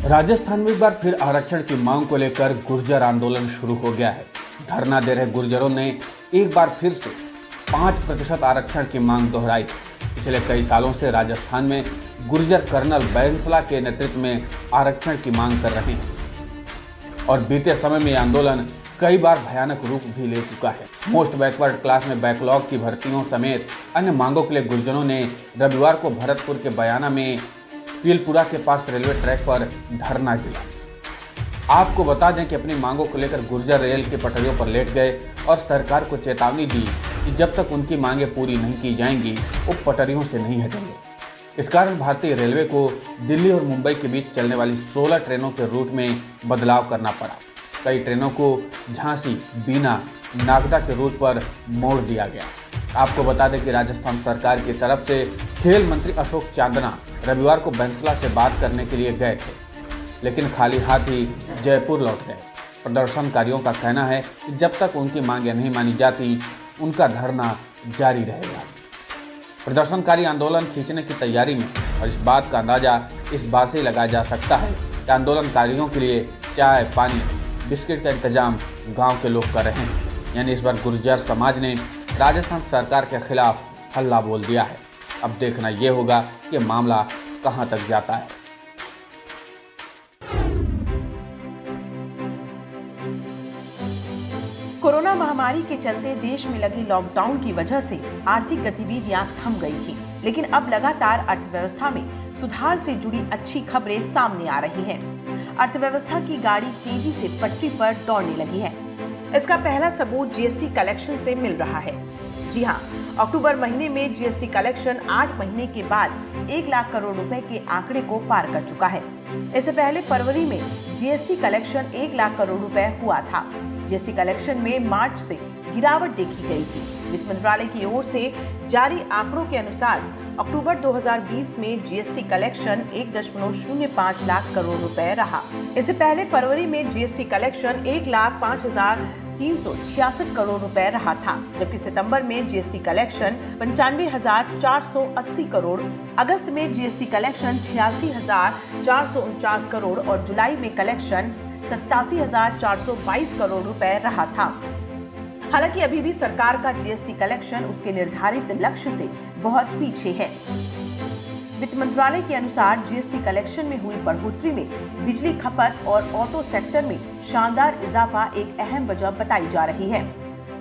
राजस्थान में एक बार फिर आरक्षण की मांग को लेकर गुर्जर आंदोलन शुरू हो गया है। धरना दे रहे गुर्जरों ने एक बार फिर से 5% आरक्षण की मांग दोहराई। पिछले कई सालों से राजस्थान में गुर्जर कर्नल बैंसला के नेतृत्व में आरक्षण की मांग कर रहे हैं और बीते समय में यह आंदोलन कई बार भयानक रूप भी ले चुका है। मोस्ट बैकवर्ड क्लास में बैकलॉग की भर्तियों समेत अन्य मांगों के लिए गुर्जरों ने रविवार को भरतपुर के बयाना में पीलपुरा के पास रेलवे ट्रैक पर धरना दिया। आपको बता दें कि अपनी मांगों को लेकर गुर्जर रेल की पटरियों पर लेट गए और सरकार को चेतावनी दी कि जब तक उनकी मांगें पूरी नहीं की जाएंगी वो पटरियों से नहीं हटेंगे। इस कारण भारतीय रेलवे को दिल्ली और मुंबई के बीच चलने वाली 16 ट्रेनों के रूट में बदलाव करना पड़ा। कई ट्रेनों को झांसी, बीना, नागदा के रूट पर मोड़ दिया गया। आपको बता दें कि राजस्थान सरकार की तरफ से खेल मंत्री अशोक चांदना रविवार को बैंसला से बात करने के लिए गए थे, लेकिन खाली हाथ ही जयपुर लौट गए। प्रदर्शनकारियों का कहना है कि जब तक उनकी मांगें नहीं मानी जाती उनका धरना जारी रहेगा। प्रदर्शनकारी आंदोलन खींचने की तैयारी में और इस बात का अंदाजा इस बात से लगाया जा सकता है कि आंदोलनकारियों के लिए चाय, पानी, बिस्किट का इंतजाम गांव के लोग कर रहे हैं। यानी इस बार गुर्जर समाज ने राजस्थान सरकार के खिलाफ हल्ला बोल दिया है। अब देखना यह होगा कि मामला कहां तक जाता है। कोरोना महामारी के चलते देश में लगी लॉकडाउन की वजह से आर्थिक गतिविधियां थम गई थी, लेकिन अब लगातार अर्थव्यवस्था में सुधार से जुड़ी अच्छी खबरें सामने आ रही हैं। अर्थव्यवस्था की गाड़ी तेजी से पटरी पर दौड़ने लगी है। इसका पहला सबूत जीएसटी कलेक्शन से मिल रहा है। जी हां, अक्टूबर महीने में जीएसटी कलेक्शन 8 महीने के बाद 1 लाख करोड़ रुपए के आंकड़े को पार कर चुका है। इससे पहले फरवरी में जीएसटी कलेक्शन 1 लाख करोड़ रुपए हुआ था। जीएसटी कलेक्शन में मार्च से गिरावट देखी गई थी। वित्त मंत्रालय की ओर से जारी आंकड़ों के अनुसार अक्टूबर 2020 में जीएसटी कलेक्शन 1.05 लाख करोड़ रुपए रहा। इससे पहले फरवरी में जीएसटी कलेक्शन 1,05,366 करोड़ रुपए रहा था, जबकि सितंबर में जीएसटी कलेक्शन 95,480 करोड़, अगस्त में जीएसटी कलेक्शन 86,449 करोड़ और जुलाई में कलेक्शन 87,422 करोड़ रुपए रहा था। हालांकि अभी भी सरकार का जीएसटी कलेक्शन उसके निर्धारित लक्ष्य से बहुत पीछे है। वित्त मंत्रालय के अनुसार जीएसटी कलेक्शन में हुई बढ़ोतरी में बिजली खपत और ऑटो सेक्टर में शानदार इजाफा एक अहम वजह बताई जा रही है।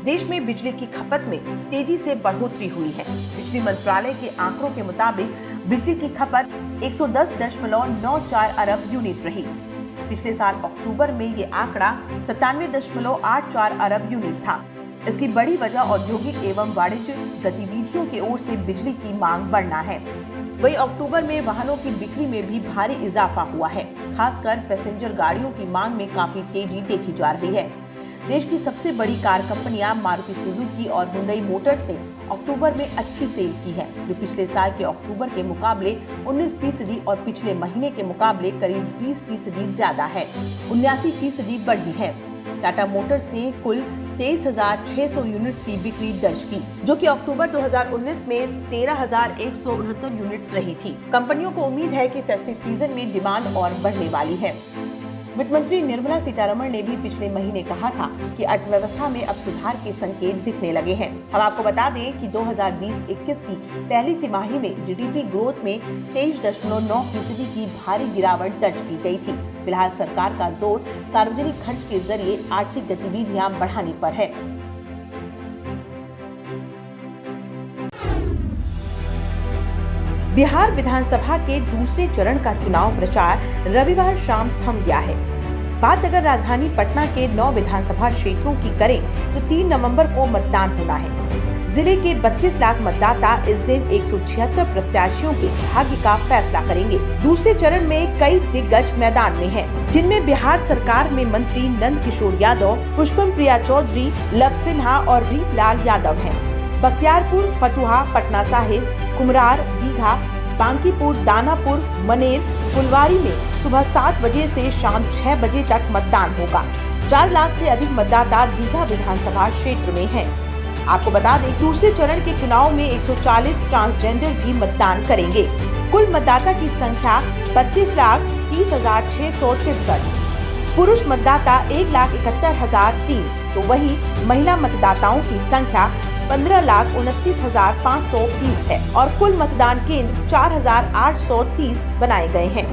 देश में बिजली की खपत में तेजी से बढ़ोतरी हुई है। बिजली मंत्रालय के आंकड़ों के मुताबिक बिजली की खपत 110.94 अरब यूनिट रही। पिछले साल अक्टूबर में ये आंकड़ा 97.84 अरब यूनिट था। इसकी बड़ी वजह औद्योगिक एवं वाणिज्यिक गतिविधियों की ओर से बिजली की मांग बढ़ना है। वहीं अक्टूबर में वाहनों की बिक्री में भी भारी इजाफा हुआ है। खासकर पैसेंजर गाड़ियों की मांग में काफी तेजी देखी जा रही है। देश की सबसे बड़ी कार कंपनियां मारुति सुजुकी और हुंडई मोटर्स ने अक्टूबर में अच्छी सेल की है, जो पिछले साल के अक्टूबर के मुकाबले 19% और पिछले महीने के मुकाबले करीब 20% ज्यादा है। 79% बढ़ी है। टाटा मोटर्स ने कुल 23,600 यूनिट्स की बिक्री दर्ज की, जो कि अक्टूबर 2019 में 13,169 यूनिट्स रही थी। कंपनियों को उम्मीद है कि फेस्टिव सीजन में डिमांड और बढ़ने वाली है। वित्त मंत्री निर्मला सीतारमण ने भी पिछले महीने कहा था कि अर्थव्यवस्था में अब सुधार के संकेत दिखने लगे हैं। हम आपको बता दें कि 2020-21 की पहली तिमाही में जीडीपी ग्रोथ में 23.9% की भारी गिरावट दर्ज की गई थी। फिलहाल सरकार का जोर सार्वजनिक खर्च के जरिए आर्थिक गतिविधियां बढ़ाने पर है। बिहार विधानसभा के दूसरे चरण का चुनाव प्रचार रविवार शाम थम गया है। बात अगर राजधानी पटना के 9 विधानसभा क्षेत्रों की करें तो 3 नवंबर को मतदान होना है। जिले के 32 लाख मतदाता इस दिन 176 प्रत्याशियों के भाग्य का फैसला करेंगे। दूसरे चरण में कई दिग्गज मैदान में हैं, जिनमें बिहार सरकार में मंत्री नंद किशोर यादव, पुष्पम प्रिया चौधरी, लव सिन्हा और रीतलाल यादव हैं। बख्तियारपुर, फतुहा, पटना साहिब, कुमरार, दीघा, बांकीपुर, दानापुर, मनेर, फुलवारी में सुबह 7 बजे से शाम 6 बजे तक मतदान होगा। 4 लाख से अधिक मतदाता दीघा विधानसभा क्षेत्र में हैं। आपको बता दें, दूसरे चरण के चुनाव में 140 ट्रांसजेंडर भी मतदान करेंगे। कुल मतदाता की संख्या 32,30,663। पुरुष मतदाता 1,71,003, तो वहीं महिला मतदाताओं की संख्या 15,29,520 है और कुल मतदान केंद्र 4,830 बनाए गए हैं।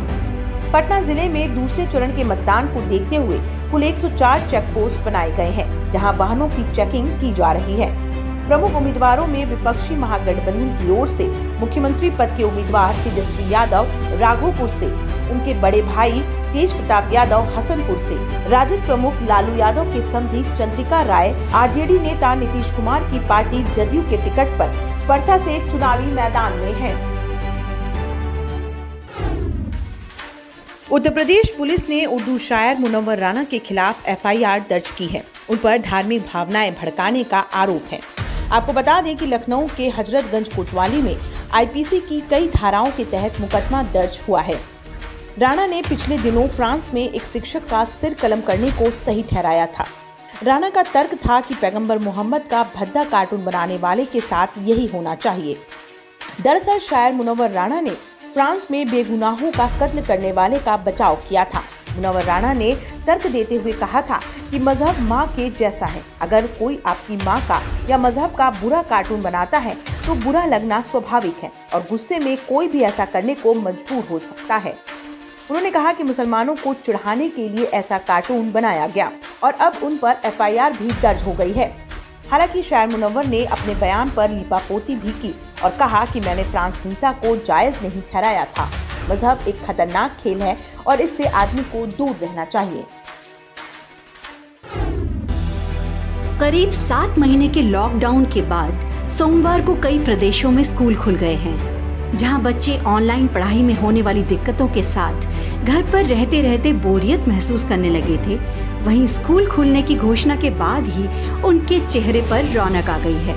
पटना जिले में दूसरे चरण के मतदान को देखते हुए कुल 104 चेक पोस्ट बनाए गए हैं, जहां वाहनों की चेकिंग की जा रही है। प्रमुख उम्मीदवारों में विपक्षी महागठबंधन की ओर से मुख्यमंत्री पद के उम्मीदवार तेजस्वी यादव राघोपुर से, उनके बड़े भाई तेज प्रताप यादव हसनपुर से, राजद प्रमुख लालू यादव के समधी चंद्रिका राय, आरजेडी नेता नीतीश कुमार की पार्टी जदयू के टिकट पर परसा से चुनावी मैदान में हैं। उत्तर प्रदेश पुलिस ने उर्दू शायर मुनव्वर राणा के खिलाफ एफआईआर दर्ज की है। उन पर धार्मिक भावनाएं भड़काने का आरोप है। आपको बता दें कि लखनऊ के हजरतगंज कोतवाली में आईपीसी की कई धाराओं के तहत मुकदमा दर्ज हुआ है। राणा ने पिछले दिनों फ्रांस में एक शिक्षक का सिर कलम करने को सही ठहराया था। राणा का तर्क था कि पैगंबर मोहम्मद का भद्दा कार्टून बनाने वाले के साथ यही होना चाहिए। दरअसल शायर मुनव्वर राणा ने फ्रांस में बेगुनाहों का कत्ल करने वाले का बचाव किया था। मुनव्वर राणा ने तर्क देते हुए कहा था कि मजहब माँ के जैसा है। अगर कोई आपकी माँ का या मजहब का बुरा कार्टून बनाता है तो बुरा लगना स्वाभाविक है और गुस्से में कोई भी ऐसा करने को मजबूर हो सकता है। उन्होंने कहा कि मुसलमानों को चिढ़ाने के लिए ऐसा कार्टून बनाया गया और अब उन पर एफआईआर भी दर्ज हो गई है। हालांकि शायर मुनव्वर ने अपने बयान पर लीपापोती भी की और कहा कि मैंने फ्रांस हिंसा को जायज नहीं ठहराया था। मजहब एक खतरनाक खेल है और इससे आदमी को दूर रहना चाहिए। करीब 7 महीने के लॉकडाउन के बाद सोमवार को कई प्रदेशों में स्कूल खुल गए हैं। जहां बच्चे ऑनलाइन पढ़ाई में होने वाली दिक्कतों के साथ घर पर रहते रहते बोरियत महसूस करने लगे थे, वहीं स्कूल खुलने की घोषणा के बाद ही उनके चेहरे पर रौनक आ गई है।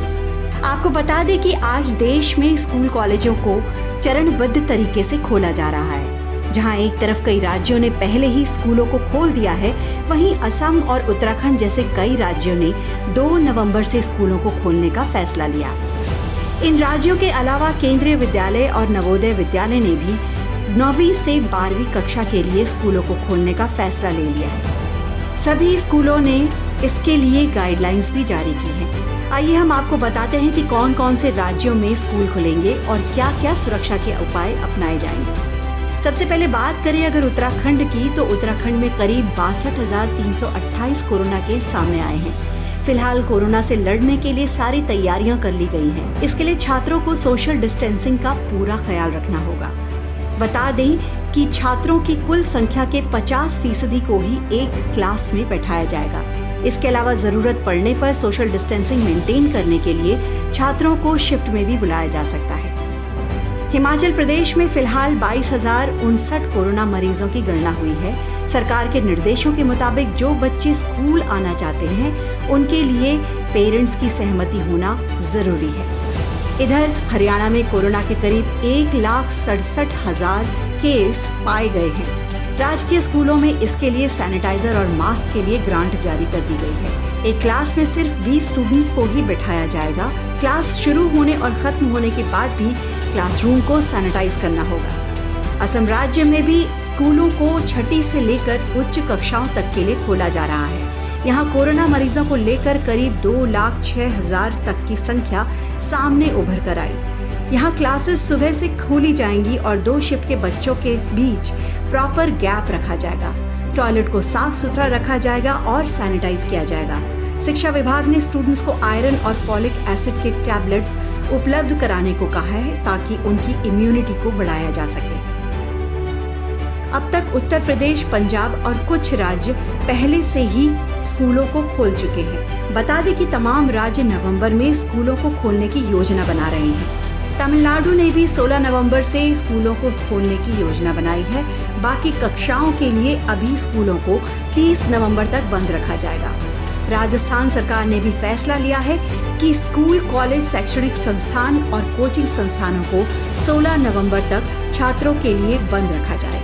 आपको बता दें कि आज देश में स्कूल कॉलेजों को चरणबद्ध तरीके से खोला जा रहा है। जहां एक तरफ कई राज्यों ने पहले ही स्कूलों को खोल दिया है, वहीं असम और उत्तराखंड जैसे कई राज्यों ने 2 नवंबर से स्कूलों को खोलने का फैसला लिया। इन राज्यों के अलावा केंद्रीय विद्यालय और नवोदय विद्यालय ने भी 9वीं से 12वीं कक्षा के लिए स्कूलों को खोलने का फैसला ले लिया है। सभी स्कूलों ने इसके लिए गाइडलाइंस भी जारी की हैं। आइए हम आपको बताते हैं कि कौन कौन से राज्यों में स्कूल खुलेंगे और क्या क्या सुरक्षा के उपाय अपनाए जाएंगे। सबसे पहले बात करें अगर उत्तराखंड की, तो उत्तराखंड में करीब 62,328 कोरोना केस सामने आए हैं। फिलहाल कोरोना से लड़ने के लिए सारी तैयारियां कर ली गई हैं। इसके लिए छात्रों को सोशल डिस्टेंसिंग का पूरा ख्याल रखना होगा। बता दें कि छात्रों की कुल संख्या के 50% को ही एक क्लास में बैठाया जाएगा। इसके अलावा जरूरत पड़ने पर सोशल डिस्टेंसिंग मेंटेन करने के लिए छात्रों को शिफ्ट में भी बुलाया जा सकता है। हिमाचल प्रदेश में फिलहाल 22,059 कोरोना मरीजों की गणना हुई है। सरकार के निर्देशों के मुताबिक जो बच्चे स्कूल आना चाहते हैं उनके लिए पेरेंट्स की सहमति होना जरूरी है। इधर हरियाणा में कोरोना के करीब 1,67,000 केस पाए गए हैं। राजकीय स्कूलों में इसके लिए सैनिटाइजर और मास्क के लिए ग्रांट जारी कर दी गई है। एक क्लास में सिर्फ 20 स्टूडेंट्स को ही बिठाया जाएगा। क्लास शुरू होने और खत्म होने के बाद भी क्लासरूम को सैनिटाइज करना होगा। असम राज्य में भी स्कूलों को छठी से लेकर उच्च कक्षाओं तक के लिए खोला जा रहा है। यहाँ कोरोना मरीजों को लेकर करीब 2,06,000 तक की संख्या सामने उभर कर आई। यहाँ क्लासेस सुबह से खोली जाएंगी और 2 शिफ्ट के बच्चों के बीच प्रॉपर गैप रखा जाएगा। टॉयलेट को साफ सुथरा रखा जाएगा और सैनिटाइज किया जाएगा। शिक्षा विभाग ने स्टूडेंट्स को आयरन और फॉलिक एसिड के टैबलेट्स उपलब्ध कराने को कहा है ताकि उनकी इम्यूनिटी को बढ़ाया जा सके। अब तक उत्तर प्रदेश, पंजाब और कुछ राज्य पहले से ही स्कूलों को खोल चुके हैं। बता दें कि तमाम राज्य नवंबर में स्कूलों को खोलने की योजना बना रहे हैं। तमिलनाडु ने भी 16 नवंबर से स्कूलों को खोलने की योजना बनाई है। बाकी कक्षाओं के लिए अभी स्कूलों को 30 नवंबर तक बंद रखा जाएगा। राजस्थान सरकार ने भी फैसला लिया है कि स्कूल, कॉलेज, शैक्षणिक संस्थान और कोचिंग संस्थानों को 16 नवंबर तक छात्रों के लिए बंद रखा जाएगा।